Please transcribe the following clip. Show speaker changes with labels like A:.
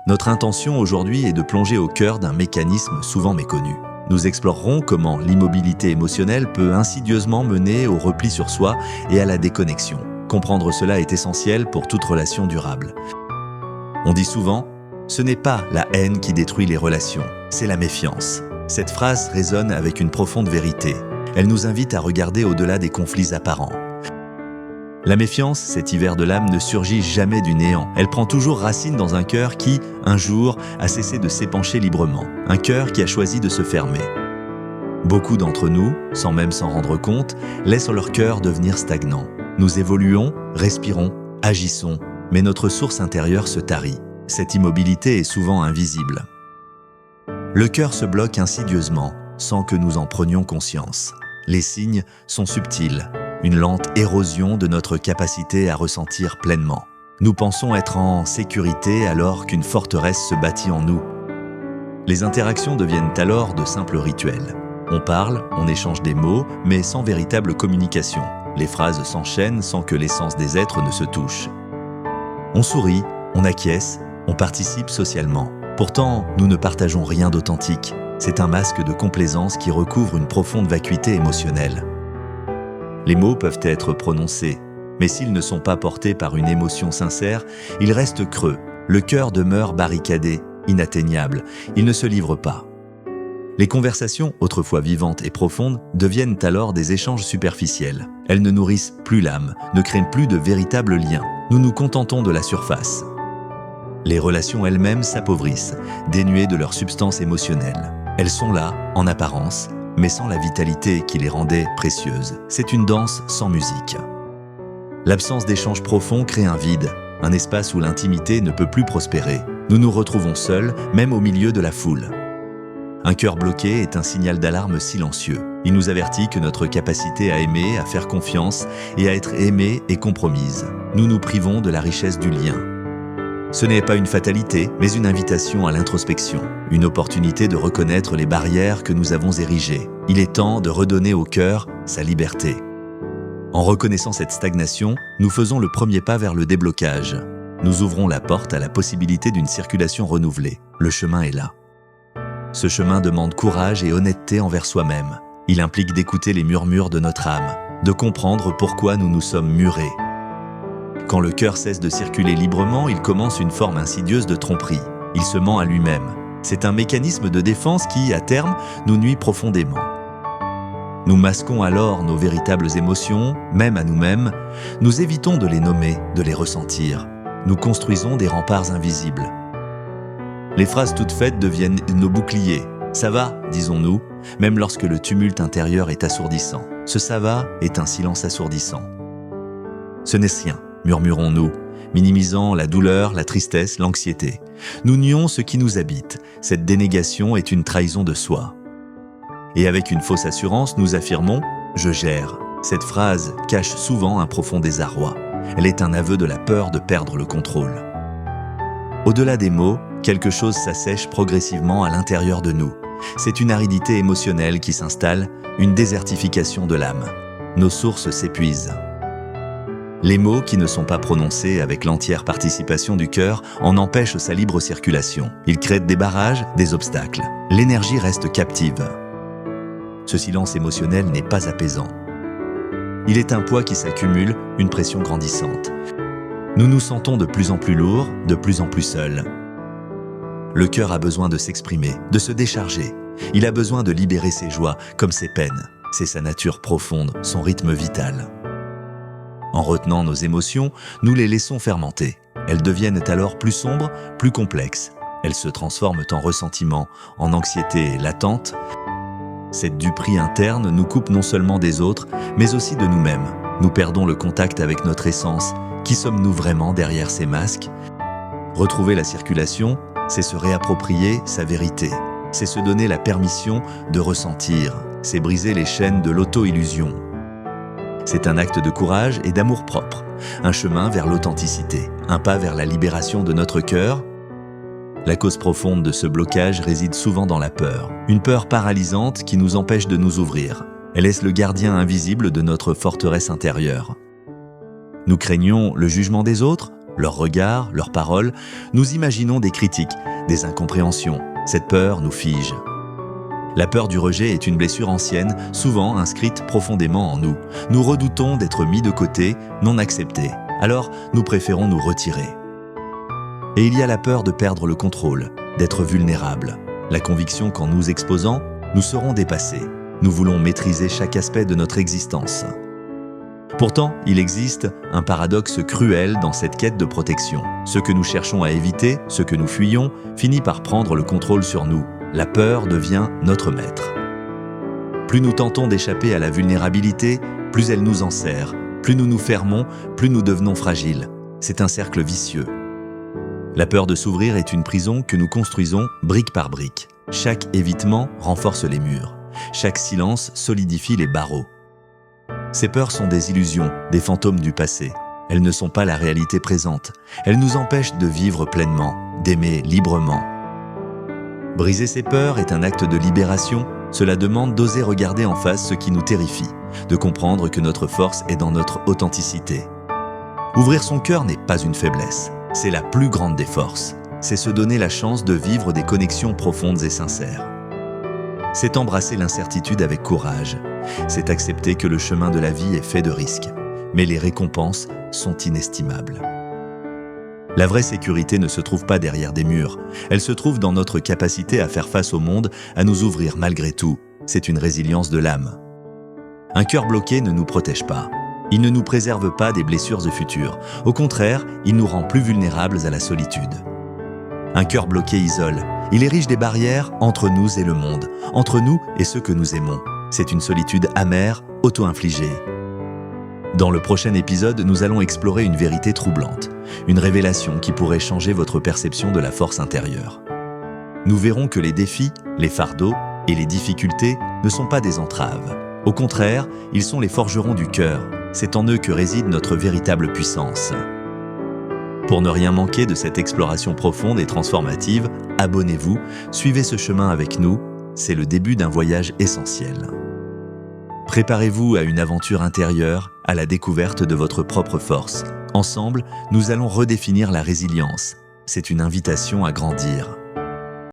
A: Notre intention aujourd'hui est de plonger au cœur d'un mécanisme souvent méconnu. Nous explorerons comment l'immobilité émotionnelle peut insidieusement mener au repli sur soi et à la déconnexion. Comprendre cela est essentiel pour toute relation durable. On dit souvent, ce n'est pas la haine qui détruit les relations, c'est la méfiance. Cette phrase résonne avec une profonde vérité. Elle nous invite à regarder au-delà des conflits apparents. La méfiance, cet hiver de l'âme, ne surgit jamais du néant. Elle prend toujours racine dans un cœur qui, un jour, a cessé de s'épancher librement. Un cœur qui a choisi de se fermer. Beaucoup d'entre nous, sans même s'en rendre compte, laissent leur cœur devenir stagnant. Nous évoluons, respirons, agissons, mais notre source intérieure se tarit. Cette immobilité est souvent invisible. Le cœur se bloque insidieusement, sans que nous en prenions conscience. Les signes sont subtils. Une lente érosion de notre capacité à ressentir pleinement. Nous pensons être en sécurité alors qu'une forteresse se bâtit en nous. Les interactions deviennent alors de simples rituels. On parle, on échange des mots, mais sans véritable communication. Les phrases s'enchaînent sans que l'essence des êtres ne se touche. On sourit, on acquiesce, on participe socialement. Pourtant, nous ne partageons rien d'authentique. C'est un masque de complaisance qui recouvre une profonde vacuité émotionnelle. Les mots peuvent être prononcés, mais s'ils ne sont pas portés par une émotion sincère, ils restent creux. Le cœur demeure barricadé, inatteignable. Il ne se livre pas. Les conversations, autrefois vivantes et profondes, deviennent alors des échanges superficiels. Elles ne nourrissent plus l'âme, ne créent plus de véritables liens. Nous nous contentons de la surface. Les relations elles-mêmes s'appauvrissent, dénuées de leur substance émotionnelle. Elles sont là, en apparence, mais sans la vitalité qui les rendait précieuses. C'est une danse sans musique. L'absence d'échanges profonds crée un vide, un espace où l'intimité ne peut plus prospérer. Nous nous retrouvons seuls, même au milieu de la foule. Un cœur bloqué est un signal d'alarme silencieux. Il nous avertit que notre capacité à aimer, à faire confiance et à être aimé est compromise. Nous nous privons de la richesse du lien. Ce n'est pas une fatalité, mais une invitation à l'introspection, une opportunité de reconnaître les barrières que nous avons érigées. Il est temps de redonner au cœur sa liberté. En reconnaissant cette stagnation, nous faisons le premier pas vers le déblocage. Nous ouvrons la porte à la possibilité d'une circulation renouvelée. Le chemin est là. Ce chemin demande courage et honnêteté envers soi-même. Il implique d'écouter les murmures de notre âme, de comprendre pourquoi nous nous sommes murés. Quand le cœur cesse de circuler librement, il commence une forme insidieuse de tromperie. Il se ment à lui-même. C'est un mécanisme de défense qui, à terme, nous nuit profondément. Nous masquons alors nos véritables émotions, même à nous-mêmes. Nous évitons de les nommer, de les ressentir. Nous construisons des remparts invisibles. Les phrases toutes faites deviennent nos boucliers. « Ça va », disons-nous, même lorsque le tumulte intérieur est assourdissant. Ce « ça va » est un silence assourdissant. Ce n'est rien, murmurons-nous, minimisant la douleur, la tristesse, l'anxiété. Nous nions ce qui nous habite. Cette dénégation est une trahison de soi. Et avec une fausse assurance, nous affirmons « je gère ». Cette phrase cache souvent un profond désarroi. Elle est un aveu de la peur de perdre le contrôle. Au-delà des mots, quelque chose s'assèche progressivement à l'intérieur de nous. C'est une aridité émotionnelle qui s'installe, une désertification de l'âme. Nos sources s'épuisent. Les mots qui ne sont pas prononcés avec l'entière participation du cœur en empêchent sa libre circulation. Ils créent des barrages, des obstacles. L'énergie reste captive. Ce silence émotionnel n'est pas apaisant. Il est un poids qui s'accumule, une pression grandissante. Nous nous sentons de plus en plus lourds, de plus en plus seuls. Le cœur a besoin de s'exprimer, de se décharger. Il a besoin de libérer ses joies, comme ses peines. C'est sa nature profonde, son rythme vital. En retenant nos émotions, nous les laissons fermenter. Elles deviennent alors plus sombres, plus complexes. Elles se transforment en ressentiment, en anxiété latente. Cette duperie interne nous coupe non seulement des autres, mais aussi de nous-mêmes. Nous perdons le contact avec notre essence. Qui sommes-nous vraiment derrière ces masques ? Retrouver la circulation, c'est se réapproprier sa vérité. C'est se donner la permission de ressentir. C'est briser les chaînes de l'auto-illusion. C'est un acte de courage et d'amour-propre, un chemin vers l'authenticité, un pas vers la libération de notre cœur. La cause profonde de ce blocage réside souvent dans la peur, une peur paralysante qui nous empêche de nous ouvrir. Elle est le gardien invisible de notre forteresse intérieure. Nous craignons le jugement des autres, leurs regards, leurs paroles, nous imaginons des critiques, des incompréhensions. Cette peur nous fige. La peur du rejet est une blessure ancienne, souvent inscrite profondément en nous. Nous redoutons d'être mis de côté, non acceptés. Alors, nous préférons nous retirer. Et il y a la peur de perdre le contrôle, d'être vulnérable. La conviction qu'en nous exposant, nous serons dépassés. Nous voulons maîtriser chaque aspect de notre existence. Pourtant, il existe un paradoxe cruel dans cette quête de protection. Ce que nous cherchons à éviter, ce que nous fuyons, finit par prendre le contrôle sur nous. La peur devient notre maître. Plus nous tentons d'échapper à la vulnérabilité, plus elle nous enserre. Plus nous nous fermons, plus nous devenons fragiles. C'est un cercle vicieux. La peur de s'ouvrir est une prison que nous construisons brique par brique. Chaque évitement renforce les murs. Chaque silence solidifie les barreaux. Ces peurs sont des illusions, des fantômes du passé. Elles ne sont pas la réalité présente. Elles nous empêchent de vivre pleinement, d'aimer librement. Briser ces peurs est un acte de libération. Cela demande d'oser regarder en face ce qui nous terrifie, de comprendre que notre force est dans notre authenticité. Ouvrir son cœur n'est pas une faiblesse, c'est la plus grande des forces. C'est se donner la chance de vivre des connexions profondes et sincères. C'est embrasser l'incertitude avec courage. C'est accepter que le chemin de la vie est fait de risques, mais les récompenses sont inestimables. La vraie sécurité ne se trouve pas derrière des murs. Elle se trouve dans notre capacité à faire face au monde, à nous ouvrir malgré tout. C'est une résilience de l'âme. Un cœur bloqué ne nous protège pas. Il ne nous préserve pas des blessures futures. Au contraire, il nous rend plus vulnérables à la solitude. Un cœur bloqué isole. Il érige des barrières entre nous et le monde, entre nous et ceux que nous aimons. C'est une solitude amère, auto-infligée. Dans le prochain épisode, nous allons explorer une vérité troublante, une révélation qui pourrait changer votre perception de la force intérieure. Nous verrons que les défis, les fardeaux et les difficultés ne sont pas des entraves. Au contraire, ils sont les forgerons du cœur. C'est en eux que réside notre véritable puissance. Pour ne rien manquer de cette exploration profonde et transformative, abonnez-vous, suivez ce chemin avec nous, c'est le début d'un voyage essentiel. Préparez-vous à une aventure intérieure, à la découverte de votre propre force. Ensemble, nous allons redéfinir la résilience. C'est une invitation à grandir.